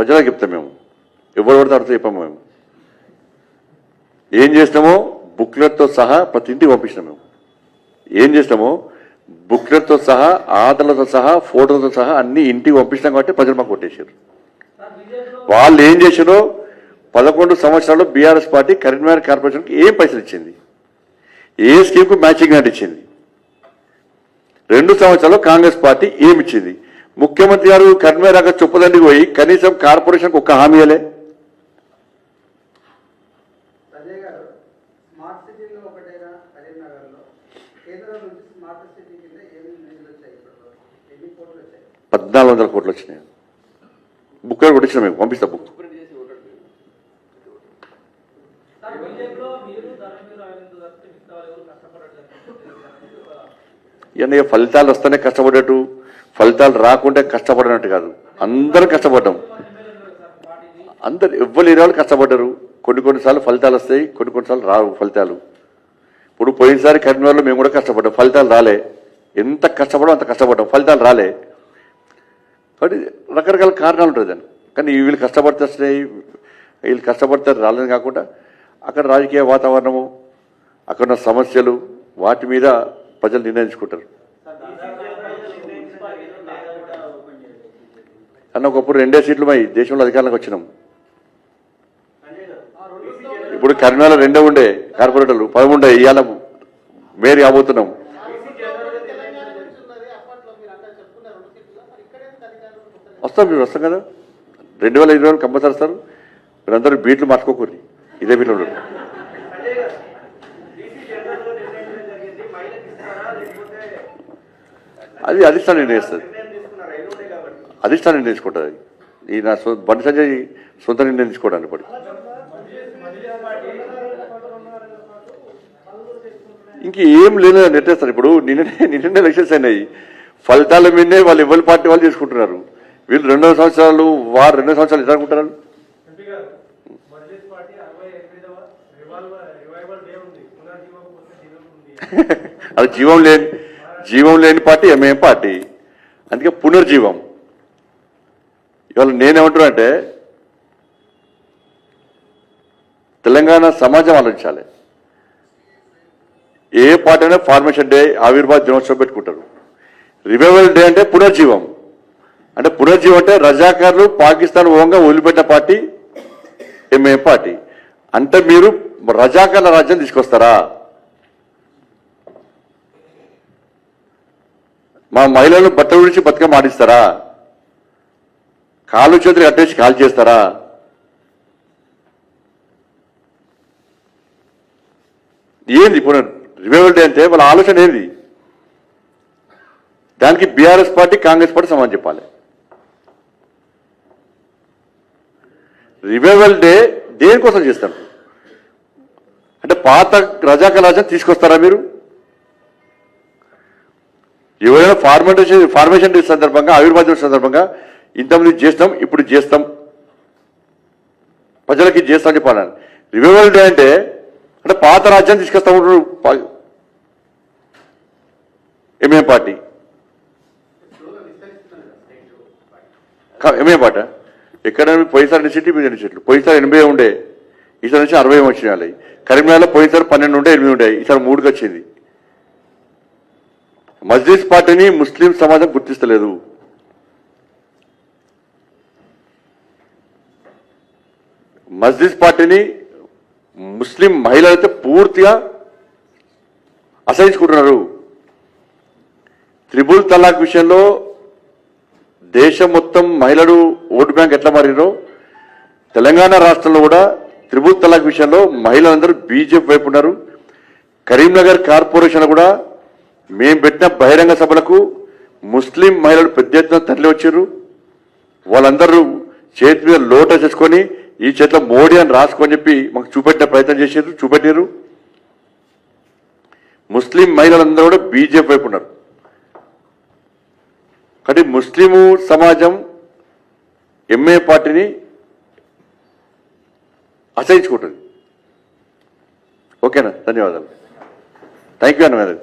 ప్రజలకు చెప్తాం మేము, ఎవరు పడితే అర్థం చెప్పాము మేము. ఏం చేస్తామో బుక్లెట్తో సహా ప్రతి ఇంటికి పంపించినాం మేము. ఏం చేస్తామో బుక్లెట్తో సహా, ఆధార్లతో సహా, ఫోటోలతో సహా అన్ని ఇంటికి పంపించినాం కాబట్టి ప్రజలు మాకు కొట్టేశారు. వాళ్ళు ఏం చేశారో 11 సంవత్సరాల్లో బీఆర్ఎస్ పార్టీ కరీంనగర్ కార్పొరేషన్కి ఏం పైసలు ఇచ్చింది, ఏ స్కీమ్కు మ్యాచింగ్ గ్రాంట్ ఇచ్చింది, 2 సంవత్సరాల్లో కాంగ్రెస్ పార్టీ ఏమి ఇచ్చింది. ముఖ్యమంత్రి గారు కరీంనగర్ చొప్పదండికి పోయి కనీసం కార్పొరేషన్కి ఒక్క హామీయలే. స్మార్ట్ సిటీలో ఒకటేనా కరీంనగర్లో కేంద్రం నుంచి స్మార్ట్ సిటీ కింద ఏమేమి నిధులు వచ్చాయి? ఎన్ని కోట్లు వచ్చాయి? 1400 కోట్లు వచ్చినాయి. బుక్ కొట్టించిన మేము పంపిస్తా బుక్. ఇవన్నీ ఫలితాలు వస్తేనే కష్టపడేట్టు, ఫలితాలు రాకుంటే కష్టపడినట్టు కాదు. అందరూ కష్టపడ్డాం, అందరు ఎవ్వరు లేని వాళ్ళు కష్టపడ్డారు. కొన్నిసార్లు ఫలితాలు వస్తాయి, కొన్నిసార్లు రావు ఫలితాలు. ఇప్పుడు పోయినసారి కరీంనగర్లో మేము కూడా కష్టపడ్డాం, ఫలితాలు రాలే. ఎంత కష్టపడో అంత కష్టపడ్డాం, ఫలితాలు రాలే. కాబట్టి రకరకాల కారణాలు ఉంటుంది దాన్ని. కానీ వీళ్ళు కష్టపడితే వస్తున్నాయి, వీళ్ళు కష్టపడితే రాలేదు. కాకుండా అక్కడ రాజకీయ వాతావరణము, అక్కడ సమస్యలు, వాటి మీద ప్రజలు నిర్ణయించుకుంటారు. అన్న ఒకప్పుడు 2 సీట్లు మై దేశంలో అధికారంలోకి వచ్చినాం. ఇప్పుడు కరీంనగర్లో 2 ఉండే కార్పొరేటర్లు, 10 ఉండే. ఇవాళ మేరీ కాబోతున్నాం. వస్తాం కదా, 2020 కంపల్సరీ వస్తారు. మీరందరూ బీట్లు మార్చుకోకూరి, ఇదే బీట్లు ఉండరు. అది అధిష్టానం నిర్ణయిస్తుంది, అధిష్టానం నిర్ణయించుకుంటుంది. ఈ నా బండి సంజయ్ సొంత నిర్ణయం తీసుకోవడానికి పడి ఇంకేం లేదు నెట్టేస్తారు. ఇప్పుడు నిన్ననే ఎలక్షన్స్ అయినాయి, ఫలితాల మీదనే వాళ్ళు ఎవరి పార్టీ వాళ్ళు చేసుకుంటున్నారు. వీళ్ళు 2 సంవత్సరాలు, వారు 2 సంవత్సరాలు ఎట్లా అనుకుంటున్నారు? అది జీవం లేని పార్టీ ఎంఐఎం పార్టీ, అందుకే పునర్జీవం. ఇవాళ నేనేమంటున్నా అంటే తెలంగాణ సమాజం ఆలోచించాలి. ఏ పార్టీ అయినా ఫార్మేషన్ డే, ఆవిర్భావ దినోత్సవం పెట్టుకుంటారు. రివైవల్ డే అంటే పునర్జీవం. అంటే పునర్జీవం అంటే రజాకారులు పాకిస్తాన్ ఓంగా వదిలిపెట్టిన పార్టీ ఎంఐఎం పార్టీ. అంటే మీరు రజాకార్ల రాజ్యం తీసుకొస్తారా? మా మహిళలను బట్టలు విడిచి బతుకమ్మ ఆడిస్తారా? కాళ్ళు చేతులు కట్టేసి కాల్ చేస్తారా? ఏంది ఇప్పుడు రివైవల్ డే అంటే? వాళ్ళ ఆలోచన ఏంది? దానికి బీఆర్ఎస్ పార్టీ, కాంగ్రెస్ పార్టీ సమాధానం చెప్పాలి. రివైవల్ డే దేనికోసం చేస్తారు? అంటే పాత రజాకార్ రాజ్యం తీసుకొస్తారా మీరు? ఎవరైనా ఫార్మేషన్ డే సందర్భంగా, ఆవిర్భావ దివస్ సందర్భంగా ఇంతమంది చేస్తాం, ఇప్పుడు చేస్తాం, ప్రజలకి చేస్తాం చెప్పాలని. రివైవల్ డే అంటే పాత రాజ్యాన్ని తీసుకొస్తా ఉంటారు ఎంఐఎం పార్టీ. ఎంఐఎం పార్టీ ఎక్కడ పోయిసారి 2 సీట్లు, 2 సీట్లు. పోయిసారి 80 ఉండే, ఈసారి నుంచి 60 వచ్చినాయి. కరీంనగర్లో పోయిసారి 12 ఉండే, 8 ఉండే, ఈసారి 3కి వచ్చింది. మజ్లిస్ పార్టీని ముస్లిం సమాజం గుర్తిస్తలేదు. మజ్లిస్ పార్టీని ముస్లిం మహిళలైతే పూర్తిగా అసహించుకుంటున్నారు. 3 తలాక్ విషయంలో దేశం మొత్తం మహిళలు ఓటు బ్యాంక్ ఎట్లా మారినో తెలంగాణ రాష్ట్రంలో కూడా 3 తలాక్ విషయంలో మహిళలందరూ బీజేపీ వైపు ఉన్నారు. కరీంనగర్ కార్పొరేషన్ కూడా మేము పెట్టిన బహిరంగ సభలకు ముస్లిం మహిళలు పెద్ద ఎత్తున తరలి వచ్చారు. వాళ్ళందరూ చేతి మీద లోట చేసుకొని ఈ చేతిలో మోడీ అని రాసుకొని చెప్పి మాకు చూపెట్టిన ప్రయత్నం చేశారు, చూపెట్టారు. ముస్లిం మహిళలందరూ కూడా బీజేపీ వైపు ఉన్నారు. కాబట్టి ముస్లిము సమాజం ఎంఏ పార్టీని అసహించుకుంటుంది. ఓకేనా? ధన్యవాదాలు. థ్యాంక్ యూ అన్న.